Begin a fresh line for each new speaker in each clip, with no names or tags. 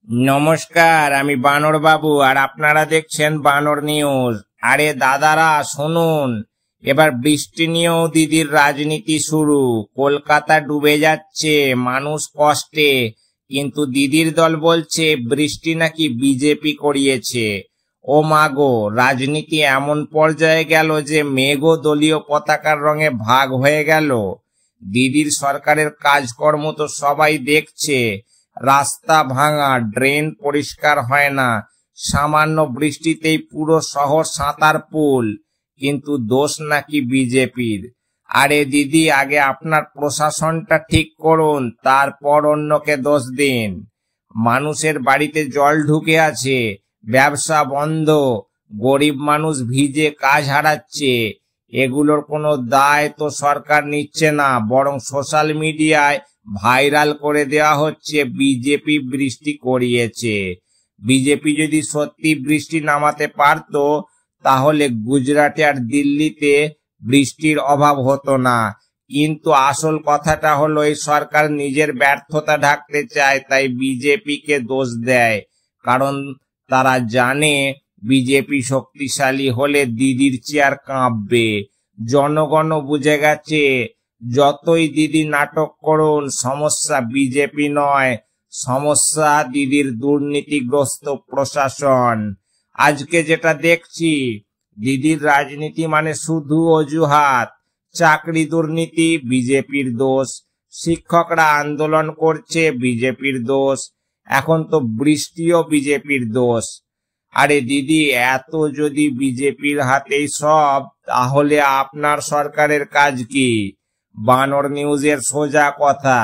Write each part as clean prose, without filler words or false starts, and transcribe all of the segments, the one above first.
নমস্কার, আমি বানর বাবু আর আপনারা দেখছেন বানর নিউজ। আরে দাদারা শুনুন, এবার বৃষ্টি নিয়েও দিদির রাজনীতি শুরু। কলকাতা ডুবে যাচ্ছে, মানুষ কষ্টে, কিন্তু দিদির দল বলছে বৃষ্টি নাকি বিজেপি করিয়েছে। ও মাগো, রাজনীতি এমন পর্যায়ে গেল যে মেঘও দলীয় পতাকার রঙে ভাগ হয়ে গেল। দিদির সরকারের কাজকর্ম তো সবাই দেখছে, রাস্তা ভাঙা, ড্রেন পরিষ্কার হয় না, সামান্য বৃষ্টিতেই পুরো শহর সাঁতার পুল, কিন্তু দোষ নাকি বিজেপির। আরে দিদি, আগে আপনার প্রশাসনটা ঠিক করুন, তারপর অন্যকে দোষ দিন। মানুষের বাড়িতে জল ঢুকে আছে, ব্যবসা বন্ধ, গরিব মানুষ ভিজে কাজ হারাচ্ছে। এগুলোর কোনো দায় তো সরকার নিচ্ছে না, বরং সোশ্যাল মিডিয়ায় ভাইরাল করে দেওয়া হচ্ছে বিজেপি বৃষ্টি করিয়েছে। বিজেপি যদি সত্যি বৃষ্টি নামাতে পারত, তাহলে গুজরাটে আর দিল্লিতে বৃষ্টির অভাব হতো না। কিন্তু আসল কথাটা হলো, এই সরকার নিজের ব্যর্থতা ঢাকতে চায়, তাই বিজেপিকে দোষ দেয়। কারণ তারা জানে বিজেপি শক্তিশালী হলে দিদির চেয়ার কাঁপবে। জনগণও বুঝে গেছে, যতই দিদি নাটক করুন, সমস্যা বিজেপি নয়, সমস্যা দিদির দুর্নীতিগ্রস্ত প্রশাসন। আজকে যেটা দেখছি, দিদির রাজনীতি মানে শুধু অজুহাত। চাকরি দুর্নীতি, বিজেপির দোষ। শিক্ষকরা আন্দোলন করছে, বিজেপির দোষ। এখন তো বৃষ্টিও বিজেপির দোষ। আরে দিদি, এত যদি বিজেপির হাতেই সব, তাহলে আপনার সরকারের কাজ কি? বানর নিউজের সোজা কথা,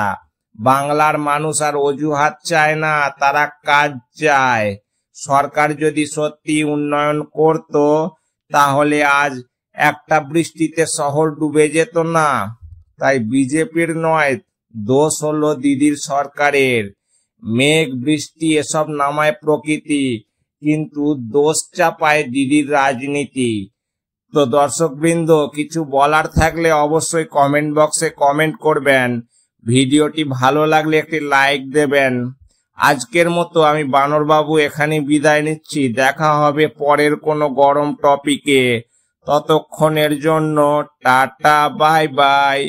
বাংলার মানুষ আর অজুহাত চায় না, তারা কাজ চায়। সরকার যদি সত্যি উন্নয়ন করত, তাহলে আজ একটা বৃষ্টিতে শহর ডুবে যেত না। তাই বিজেপির নয়, দোষ হলো দিদির সরকারের। মেঘ বৃষ্টি এসব নামায় প্রকৃতি, কিন্তু দোষ চাপায় দিদির রাজনীতি। তো দর্শকবৃন্দ, কিছু বলার থাকলে অবশ্যই কমেন্ট বক্সে কমেন্ট করবেন। ভিডিওটি ভালো লাগলে একটি লাইক দেবেন। আজকের মতো আমি বানর বাবু এখানে বিদায় নিচ্ছি। দেখা হবে পরের কোনো গরম টপিকে। ততক্ষণের জন্য টাটা, বাই বাই।